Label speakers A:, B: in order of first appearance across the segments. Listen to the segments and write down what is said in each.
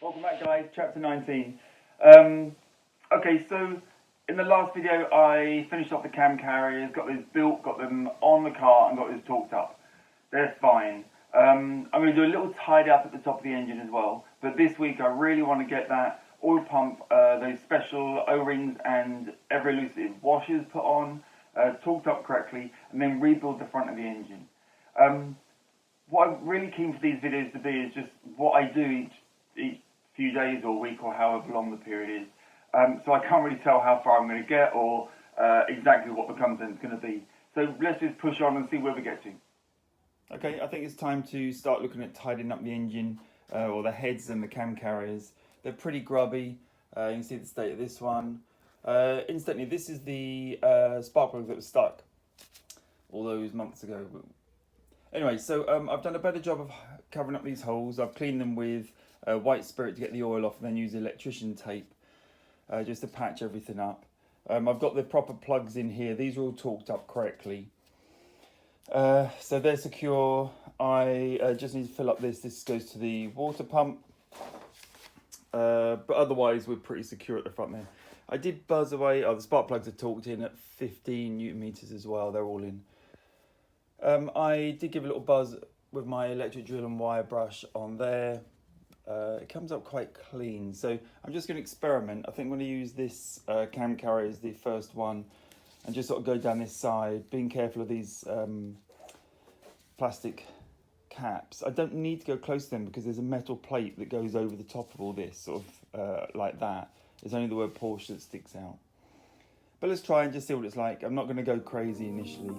A: Welcome back, guys. Chapter 19. Okay, so in the last video I finished off the cam carriers, got those built, got them on the car and got those torqued up. They're fine. I'm going to do a little tidy up at the top of the engine as well, but this week I really want to get that oil pump, those special O-rings and ever-elusive washers put on, torqued up correctly, and then rebuild the front of the engine. What I'm really keen for these videos to be is just what I do each few days or week or however long the period is. So I can't really tell how far I'm going to get or exactly what the content's going to be. So let's just push on and see where we get to. Okay, I think it's time to start looking at tidying up the engine or the heads and the cam carriers. They're pretty grubby. You can see the state of this one. Incidentally, this is the spark plug that was stuck all those months ago. Anyway, so I've done a better job of covering up these holes. I've cleaned them with white spirit to get the oil off and then use electrician tape just to patch everything up. I've got the proper plugs in here. These are all torqued up correctly. So they're secure. I just need to fill up this. This goes to the water pump. But otherwise we're pretty secure at the front there. I did buzz away. Oh, the spark plugs are torqued in at 15 Newton meters as well. They're all in. I did give a little buzz with my electric drill and wire brush on there. It comes up quite clean. So I'm just going to experiment. I think I'm going to use this cam carrier as the first one and just sort of go down this side, being careful of these plastic caps. I don't need to go close to them because there's a metal plate that goes over the top of all this, sort of like that. There's only the word Porsche that sticks out. But let's try and just see what it's like. I'm not going to go crazy initially.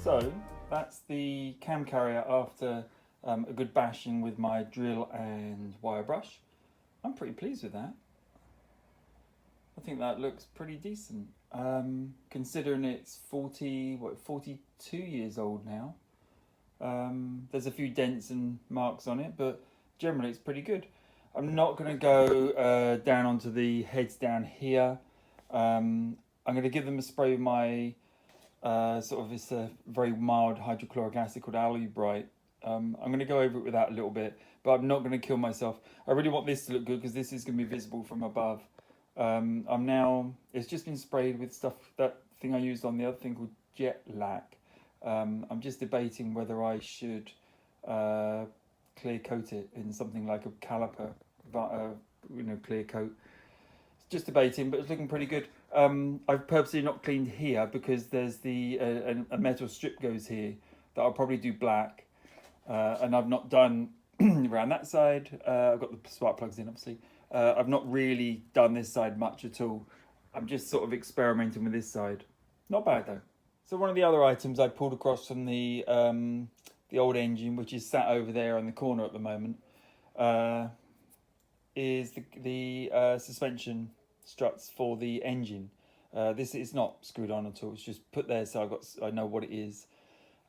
A: So that's the cam carrier after a good bashing with my drill and wire brush. I'm pretty pleased with that. I think that looks pretty decent. Considering it's 42 years old now. There's a few dents and marks on it, but generally it's pretty good. I'm not going to go down onto the heads down here. I'm going to give them a spray with my it's a very mild hydrochloric acid called Alubrite. I'm going to go over it with that a little bit, but I'm not going to kill myself. I really want this to look good because this is going to be visible from above. It's just been sprayed with stuff, that thing I used on the other thing called jet lac. I'm just debating whether I should clear coat it in something like a caliper, clear coat. Just debating, but it's looking pretty good. I've purposely not cleaned here because there's a metal strip goes here that I'll probably do black, and I've not done around that side. I've got the spark plugs in, obviously. I've not really done this side much at all. I'm just sort of experimenting with this side. Not bad though. So one of the other items I pulled across from the old engine, which is sat over there in the corner at the moment, is the suspension struts for the engine. This is not screwed on at all. It's just put there so I know what it is.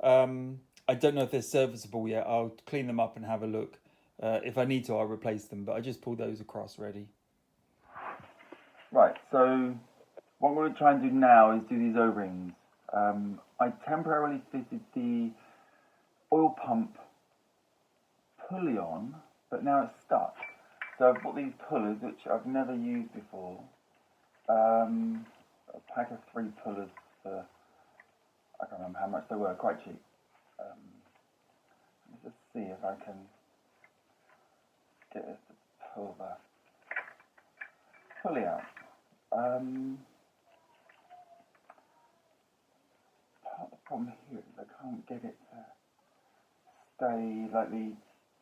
A: I don't know if they're serviceable yet. I'll clean them up and have a look. If I need to, I'll replace them. But I just pulled those across ready. Right. So what I'm going to try and do now is do these O-rings. I temporarily fitted the oil pump pulley on, but now it's stuck. So I've got these pullers, which I've never used before. A pack of 3 pullers for, I can't remember how much they were, quite cheap. Let's just see if I can get this to pull the pulley out. Part of the problem here is I can't get it to stay, like these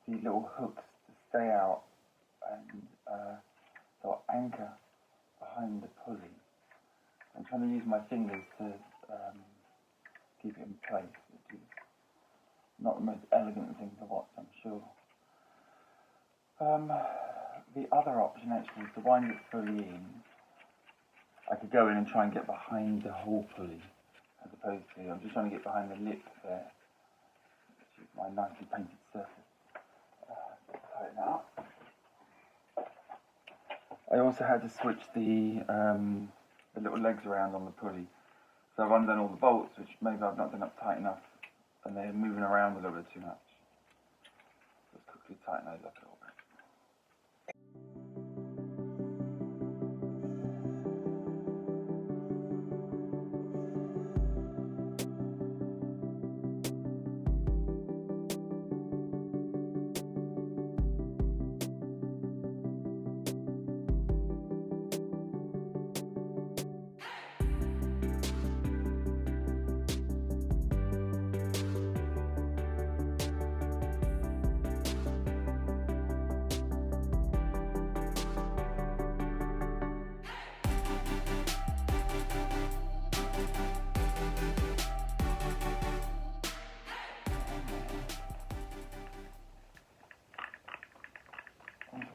A: little hooks to stay out and sort of anchor behind the pulley. I'm trying to use my fingers to keep it in place, which is not the most elegant thing to watch, I'm sure. The other option actually is to wind it fully in. I could go in and try and get behind the whole pulley, as opposed to, I'm just trying to get behind the lip there, which is my nicely painted surface. Tighten that up. I also had to switch the little legs around on the pulley. So I've undone all the bolts, which maybe I've not done up tight enough, and they're moving around a little bit too much. Let's quickly tighten those up a little bit.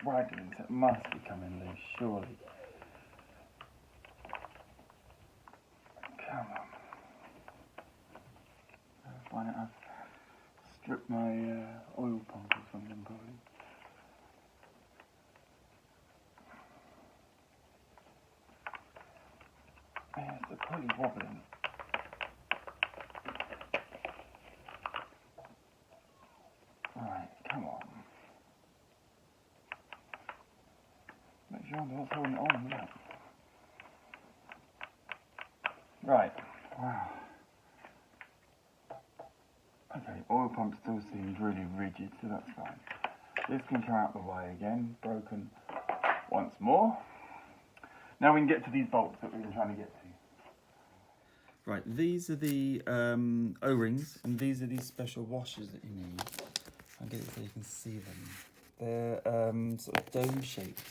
A: Waggling, so it must be coming loose, surely. Come on. Why don't I strip my oil pump or something, probably. Yeah, it's probably wobbling. Right, come on. Make sure that's holding it on, yeah. Right, wow. Okay, oil pump still seems really rigid, so that's fine. This can come out the way again, broken once more. Now we can get to these bolts that we've been trying to get to. Right, these are the O-rings, and these are these special washers that you need. I'll get it so you can see them. They're sort of dome shaped.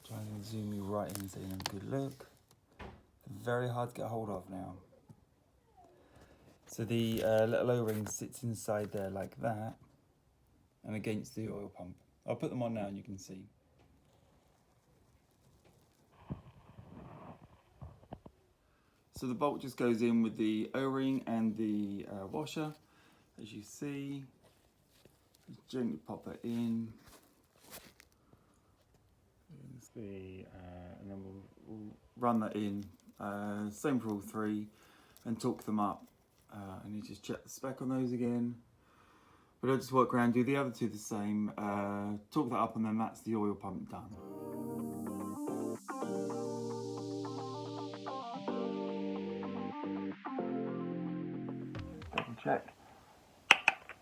A: Try and zoom you right in so you have a good look. Very hard to get hold of now. So the little O-ring sits inside there like that and against the oil pump. I'll put them on now and you can see. So the bolt just goes in with the O-ring and the washer, as you see. Just gently pop that in. And then we'll run that in. Same for all three, and torque them up. And you just check the spec on those again. But I'll just work around, do the other two the same, torque that up, and then that's the oil pump done. Double check.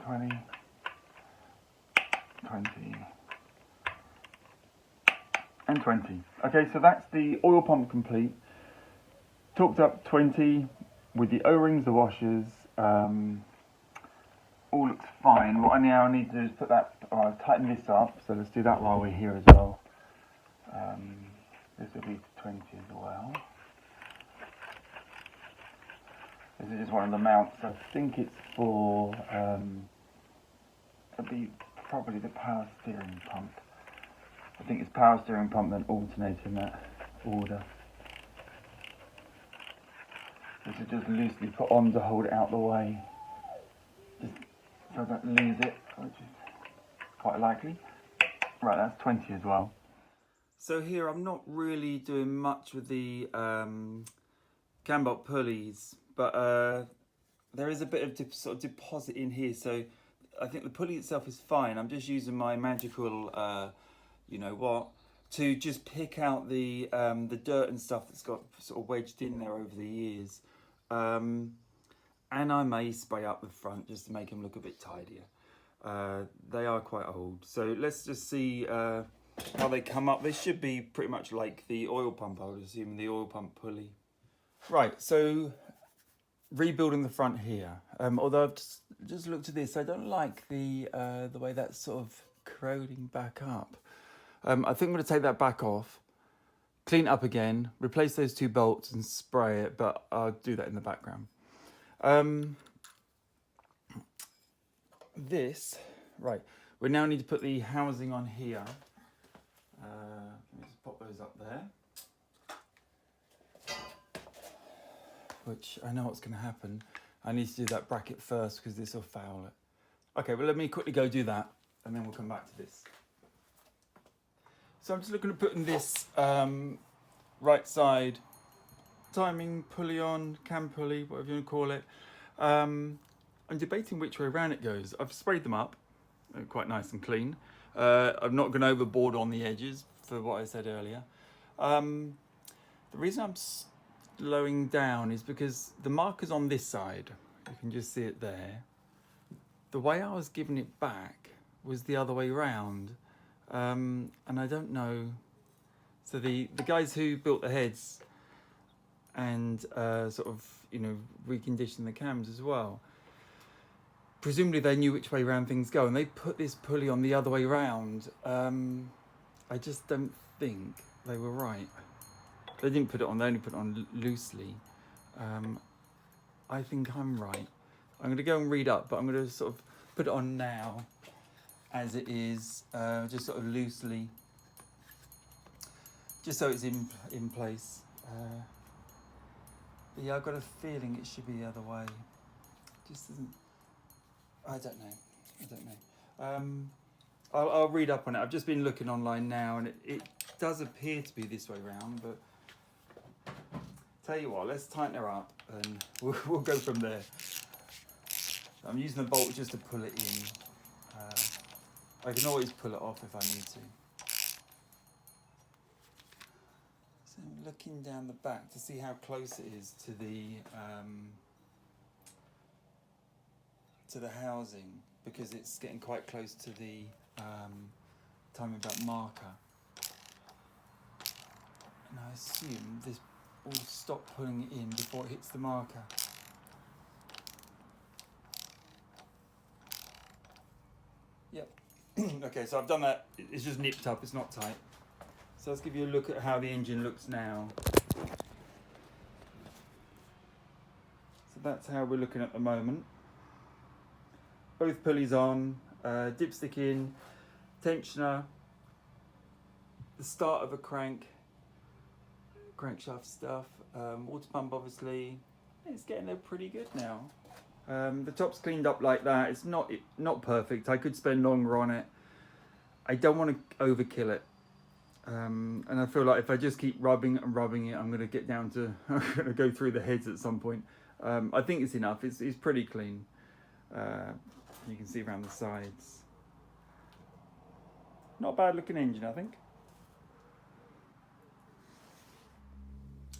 A: 20, 20, and 20. Okay, so that's the oil pump complete. Torqued up 20 with the O-rings, the washers. All looks fine. What I now need to do is put that, tighten this up. So let's do that while we're here as well. This will be 20 as well. This is just one of the mounts. I think it's for, it'll be probably the power steering pump. I think it's power steering pump, then alternator in that order. This is just loosely put on to hold it out the way, just so I don't lose it, which is quite likely. Right, that's 20 as well. So here I'm not really doing much with the cam bolt pulleys, but there is a bit of sort of deposit in here, so I think the pulley itself is fine. I'm just using my magical, you know what, to just pick out the dirt and stuff that's got sort of wedged in there over the years. And I may spray up the front just to make them look a bit tidier. They are quite old, so let's just see how they come up. They should be pretty much like the oil pump, I would assume, the oil pump pulley.
B: Right, so rebuilding the front here. Although I've just looked at this, I don't like the way that's sort of corroding back up. I think I'm going to take that back off, clean it up again, replace those 2 bolts and spray it, but I'll do that in the background. Right, we now need to put the housing on here. Let me just pop those up there. Which I know what's going to happen. I need to do that bracket first because this will foul it. Okay, well let me quickly go do that and then we'll come back to this. So I'm just looking at putting this right side timing pulley on, cam pulley, whatever you want to call it. I'm debating which way around it goes. I've sprayed them up, they're quite nice and clean. I've not gone overboard on the edges for what I said earlier. The reason I'm slowing down is because the marker's on this side. You can just see it there. The way I was giving it back was the other way round. And I don't know. So the guys who built the heads and sort of, reconditioned the cams as well, presumably they knew which way round things go and they put this pulley on the other way round. I just don't think they were right. They didn't put it on, they only put it on loosely. I think I'm right. I'm going to go and read up, but I'm going to sort of put it on now as it is, just sort of loosely, just so it's in place. But yeah, I've got a feeling it should be the other way. Just isn't. I don't know. I'll read up on it. I've just been looking online now, and it does appear to be this way round, but tell you what, let's tighten her up and we'll go from there. I'm using the bolt just to pull it in. I can always pull it off if I need to. So I'm looking down the back to see how close it is to the housing, because it's getting quite close to the timing belt marker. And I assume this will stop pulling it in before it hits the marker. Yep. Okay, so I've done that. It's just nipped up, it's not tight. So let's give you a look at how the engine looks now. So that's how we're looking at the moment. Both pulleys on, dipstick in, tensioner, the start of a crankshaft stuff, water pump obviously. It's getting there pretty good now. The top's cleaned up like that. It's not perfect. I could spend longer on it. I don't want to overkill it. And I feel like if I just keep rubbing it, I'm going to get down to, I'm going to go through the heads at some point. I think it's enough. It's pretty clean. You can see around the sides. Not a bad looking engine, I think.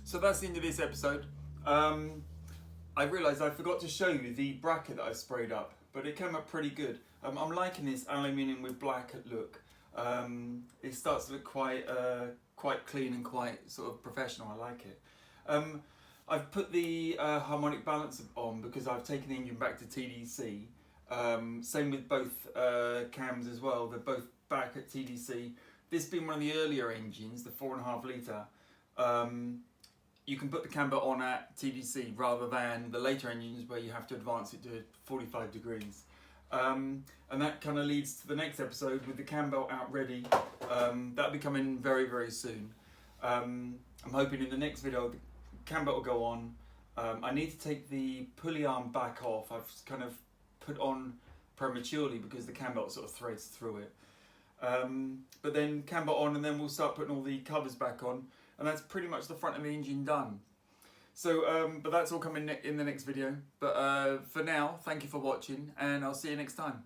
B: So that's the end of this episode. I realised I forgot to show you the bracket that I sprayed up, but it came up pretty good. I'm liking this aluminium with black look. It starts to look quite clean and quite sort of professional. I like it. I've put the harmonic balance on because I've taken the engine back to TDC. Same with both cams as well. They're both back at TDC. This being one of the earlier engines, the 4.5 litre. You can put the camber on at TDC rather than the later engines where you have to advance it to 45 degrees. And that kind of leads to the next episode with the cam belt out ready. That'll be coming very, very soon. I'm hoping in the next video the cam belt will go on. I need to take the pulley arm back off. I've kind of put on prematurely because the cam belt sort of threads through it. But then cam belt on, and then we'll start putting all the covers back on. And that's pretty much the front of the engine done. So, but that's all coming in the next video. But for now, thank you for watching, and I'll see you next time.